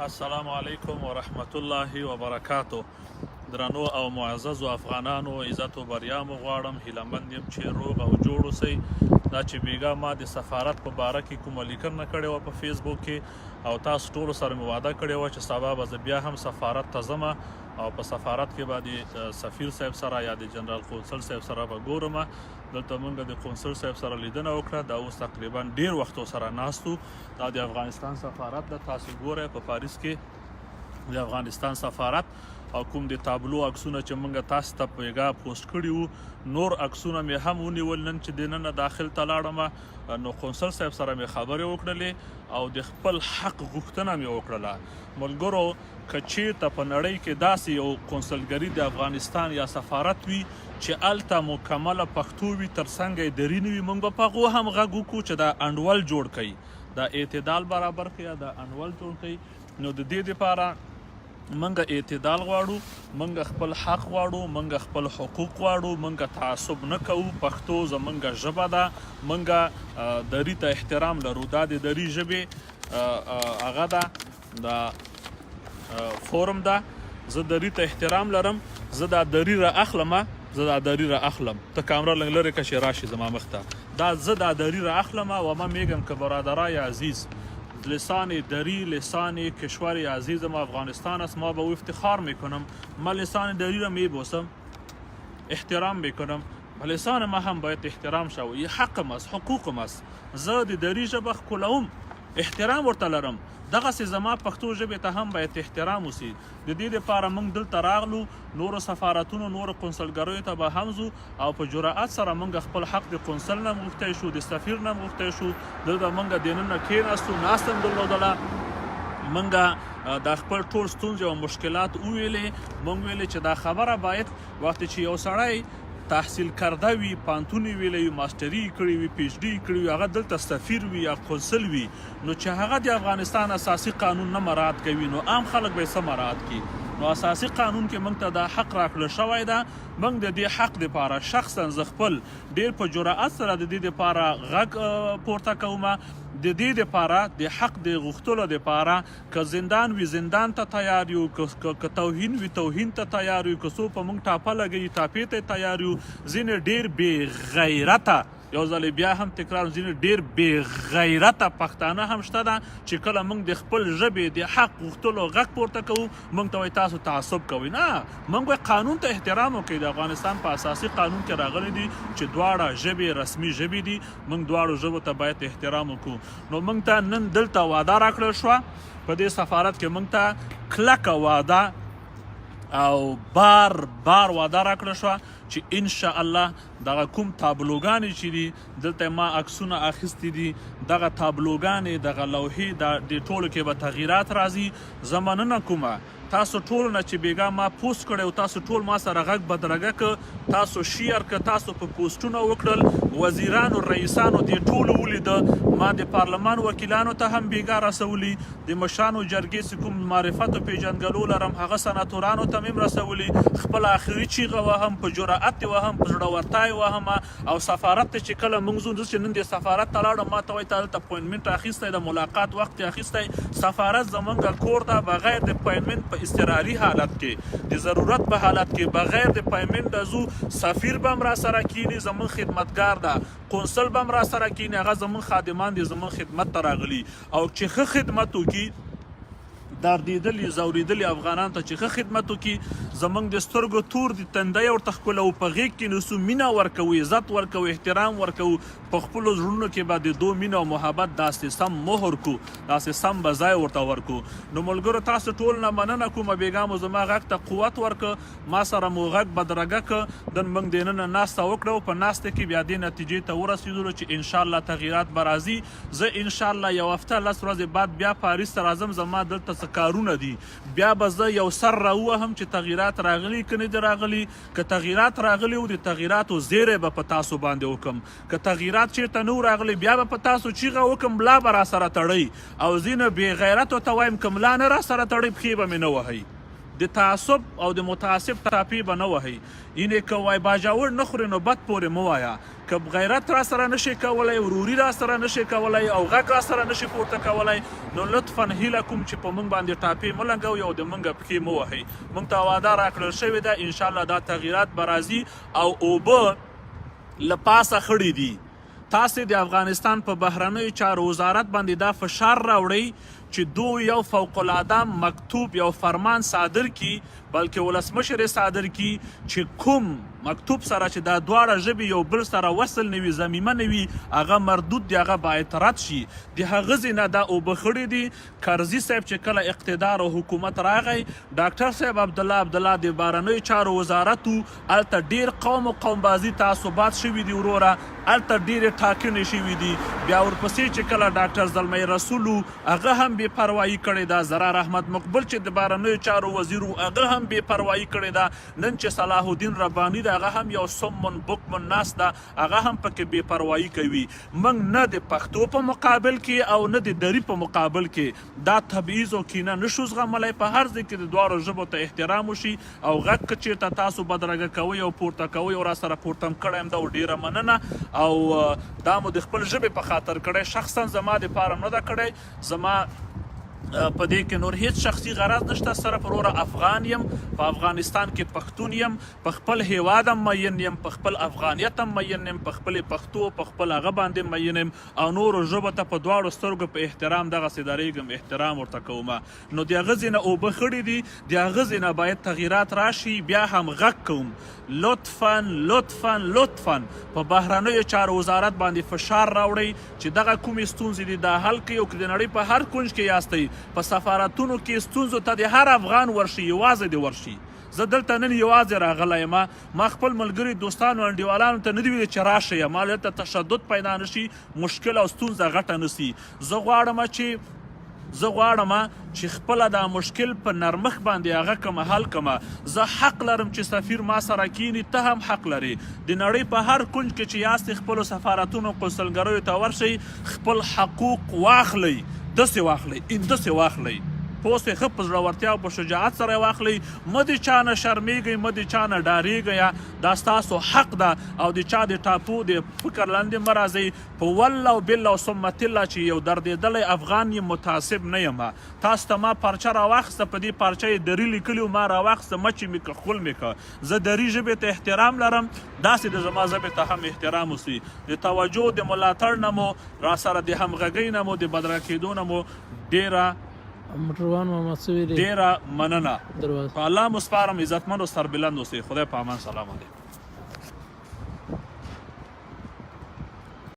السلام علیکم ورحمت الله وبرکاتو. درنو او معززو افغانانو عزت او بریا مو غواړم. هیلهمند یم چې روغ او جوړ اوسئ. دا چې بیګا ما د سفارت په باره کې کومه لیکنه کړې وه په فیسبوک کې او تاسو ټولو سره مې وعده کړې وه چې سبا به زه بیا هم سفارت ته ځم او په سفارت کې به د سفیر صاحب سره یا د جنرال قونسل صاحب سره به ګورم. دلته موږ د قونسل صاحب سره لیدنه وکړه. دا اوس تقریبا ډیر وخت سره ناست وو. دا د افغانستان سفارت ده. تاسو ګورئ په پاریس کې د افغانستان سفارت او کوم د تابلو عکسونه چې موږ تاسو ته پیغا پوسټ کړي وو، نور عکسونه مې هم ونیول. نن چې دننه داخل ته لاړم نو قونسل صاحب سره مې خبرې وکړلې او د خپل حق غوښتنه مې وکړله. ملګرو که چېرته په نړۍ کې داسې یو قونسلګري د افغانستان یا سفارت وي چې هلته مکمله پښتو وي، تر څنګ یې دري نه وي، موږ به په هغو هم غږ وکړو چې دا انډول جوړ کړي، دا اعتدال برابر کړي یا دا انډول جوړ کړي. نو د دې دپاره منګه اعتدال غواړو، منګه خپل حق غواړو، منګه خپل حقوق غواړو، منګه تعصب نه کوو. پښتو زمونږ ژبه ده، منګه دري ته احترام لرو. دا د دري ژبې هغه ده، دا فورم ده. زه دري ته احترام لرم. زه دا دري را اخلم، زه دا دري را اخلم. ته کامره لږ لرې که چې راشي زما مخ ته. دا زه دا دري را اخلم و ما میگم که برادرای عزیز، لسان دری لسان کشور عزیزم افغانستان است. ما به او افتخار میکنم. ما لسان دری را میبوسم، احترام میکنم. لسان ما هم باید احترام شود. یه حقم است، حقوقم است. زه د دری ژبه ښکلوم، احترام ورته لرم. دغسې زما پښتو ژبې ته هم باید احترام وسي. د دې دپاره موږ دلته راغلو، نورو سفارتونو نورو قونسلګریو ته به هم ځو او په جرأت سره موږ خپل حق د قونسل نه غوښتی شو، د سفیر نه غوښتی شو. دلته موږ دننه کېناستو، ناسته م درلودله. موږ دا خپل ټول ستونزې او مشکلات وویلې. موږ ویلې چې دا خبره باید وخت چې یو سړی تحصیل کرده وي، پانتون یې ویلی وي، ماسټري یې کړې وي، پی ایچ ډي یې کړې وي، هغه دلته سفیر وي یا قونسل وي، نو چې هغه د افغانستان اساسي قانون نه مراعات کوي، نو عام خلک به یې څه مراعات کړي؟ نو اساسي قانون کې موږ ته دا حق راکړل شوی ده. موږ د دې حق دپاره شخصا زه خپل ډېر په جرأت سره د دې دپاره غږ پورته کوم. د دې دپاره د حق د غوښتلو دپاره که زندان وي زندان ته تیار یو، که توهین وي توهین ته تیار یو، که څوک په موږ ټاپه لګوي ټاپې ته تیار یو. ځینې ډېر بې غیرته، یو ځل بیا هم تکرار، ځینې ډېر بې غیرته پښتانه هم شته ده چې کله موږ د خپل ژبې د حق غوښتلو غږ پورته کوو، موږ ته وایي تاسو تعصب کوئ. نه، موږ وایي قانون ته احترام وکړئ. د افغانستان په اساسي قانون کې راغلی دي چې دواړه ژبې رسمي ژبې دي. موږ دواړو ژبو ته باید احترام وکړو. نو موږ ته نن دلته وعده راکړل شوه په دې سفارت کې، موږ ته کلکه وعده او بار بار وعده راکړل شوه چې انشاءالله دغه کوم تابلوګانې چې دي دلته ما عکسونه اخیستي دي، دغه تابلوګانې دغه لوحې د ټولو کې به تغییرات راځي. زه مننه کومه تاسو ټولو نه چې بیګا ما پوسټ کړی او تاسو ټول ما سره غږ بدرګه که، تاسو شیر که، تاسو په پوسټونه وکړل، وزیرانو رئیسانو دې ټولو ولیده. ما د پارلمان وکیلانو ته هم بیګا رسولی، د مشرانو جرګې چې کوم معرفت او پیژنګلو لرم هغه سناتورانو ته مې رسولی. خپل آخري چیغه وهم، په جرأت وهم، په زړورتیا وهم. او سفارت ته چې کله موږ ځو، چې نن د سفارت ته لاړم، ما ته وایي تا دلته اپوینټمنټ اخیستی، د ملاقات وخت یې اخیستی. سفارت زموږ کور ته بغیر د اپوینټمنټ په اضطراري حالت کې، د ضرورت په حالت کې، بغیر د پیمنټ ځو. سفیر به هم را سره کینی، زمون خدمتګار ده. قونسل به هم را سره کینی، هغه زمون خادمان دي، زمون خدمت ته راغلي. او چې ښه خدمت وکړي، دردېدلي زورېدلي افغانانو ته چې ښه خدمت وکړي، زموږ د سترګو تور د تندی ورته ښکلو، په غېږ کې نیسو، مینه ورکوو، عزت ورکوو، احترام ورکوو. په خپلو زړونو کې به د دو مینه او محبت داسې سم مهر کو، داسې سم به ځای ورته ورکو. نو ملګرو تاسو ټول نه مننه کومه. بیګا مو زما غږ ته قوت ورکه، ما سره مو غږ بدرګه که. دن موږ دننه ناسته وکړو، په ناسته کې بیا دې نتیجې ته ورسېدلو چې انشاءالله تغییرات به راځي. زه انشاءالله یو هفته 10 ورځې بعد بیا پاریس ته راځم. زما دلته کارونه دي، بیا به زه یو سر راوهم چې تغییرات راغلي که نه دي راغلي. که تغییرات راغلي و، د تغییراتو زیری به په تاسو باندې وکم. که تغییرات چیرته نه راغلي، بیا به په تاسو چیغه وکم، ملا به را سره تړئ. او ځینې بې غیرتو ته وایم که ملا نه را سره تړئ، پښې به مې نه وهئ. د تعصب او د متعصب ټاپې به نه وهئ. اینې که وای باجاوړ نه خورې نو بد پورې مه وایه. که غیرت را سره نشي کولی، وروري را سره نشي کولی او غږ را سره نشي پورته کولی، نو لطفا هیله کوم چې په موږ باندې ټاپې مه لنګوئ او د موږ پښې مه وهئ. موږ ته وعده راکړل شوې ده انشاءالله دا تغییرات به راځي او اوبه له پاسه خړې دي. تاسې د افغانستان په بهرنیو چارو وزارت باندې دا فشار راوړئ چې دوی یو فوق العاده مکتوب یو فرمان صادر کی، بلکې ولسمشر صادر کی چې کوم مکتوب سره چې دا دواړه ژبې یو بل سره وصل نه وي، ضمیمه نه وي، هغه مردود دی، هغه باعتراض شي. د هغه ځای نه دا اوبه خړې دي. کرزي صاحب چې کله اقتدار او حکومت راغی، ډاکټر صاحب عبدالله د بهرنیو چارو وزارت و، هلته ډېر قوم و قومبازي تعصبات شوي دي وروره، هلته ډېرې ټاکنې شوي دي. بیا ورپسې چې کله ډاکټر زلمی رسول و، هغه هم بې پروایي کړې ده. زرار احمد مقبل چې د بهرنیو چارو وزیر و، هغه هم بې پروایي کړې ده. نن چې صلاح الدین رباني ده، هغه هم یو سمن بکمن ناس ده، هغه هم پکې بې پروایي کوي. موږ نه د پښتو په مقابل کې او نه د دري په مقابل کې دا تبعیض او کینه نشو زغملی. په هر ځای کې د دواړو ژبو ته احترام وشي او غږ که چېرته تاسو بدرګه کوئ او پورته کوئ او را سره پورته م کړی یم دا ډېره مننه او دا مو د خپل ژبې په خاطر کړی، شخصا زما دپاره نه ده کړی. زما په دې کې نور هیڅ شخصي غرض نشته، صرف وروره افغان یم، په افغانستان کې پښتون یم، په خپل هیواد هم مین یم، په خپل افغانیت هم مین یم، په خپل پښتو په خپل هغه باندې مین یم او نورو ژبو ته په دواړو سترګو په احترام دغسې درېږم، احترام ورته کومه. نو د هغه ځای نه اوبه خړې دي، د هغه ځای نه باید تغییرات راشي. بیا هم غږ کوم لطفا لطفا لطفا په بهرنیو چارو وزارت باندې فشار راوړئ چې دغه کومې ستونزې دي دا حل کړي، او که د نړۍ په هر کونج کې یاستئ په سفارتونو کې ستونزو ته د هر افغان ورشي، یوازې دې ورشي. زه دلته نن یوازې راغلی یم، ما خپل ملګري دوستانو انډیوالانو ته نه دي ویلي چې راشئ، ما دلته تشدد پیدا نه شي، مشکل او ستونزه غټه نه سي. زه غواړم چې خپله دا مشکل په نرمښت باندې هغه کومه حل کومه. زه حق لرم چې سفیر ما سره کینی، ته هم حق لري. د نړۍ په هر کنج کې چې یاستې خپلو سفارتونو قنصلګریو ته ورشئ، خپل حقوق واخلئ، داسې واخلئ، داسې واخلئ، پوه سوې، ښه په زړورتیا او په شجاعت سره یې واخلئ. مه د چا نه شرمېږئ، مه د چا نه ډارېږئ، دا ستاسو حق ده او د چا د ټاپو د فکر لاندې مه راځئ. په والله او بالله او ثم تله چې یو دردېدلی افغان یم، متعصب نه یم. تاسو ته ما پارچه راواخیسته، په دې پارچه یې دري لیکلي و، ما راواخیسته، مچې مې که خول مې که. زه دري ژبې ته احترام لرم، داسې د زما ژبې ته هم احترام وسي. د توجه د ملاتړ نه مو، را سره د همغږۍ نه مو، د بدرګه کېدو نه مو ډېره مننه. په الله مو سپارم، عزتمن او سربلند اوسئ. خدای په امان. سلام علیکم.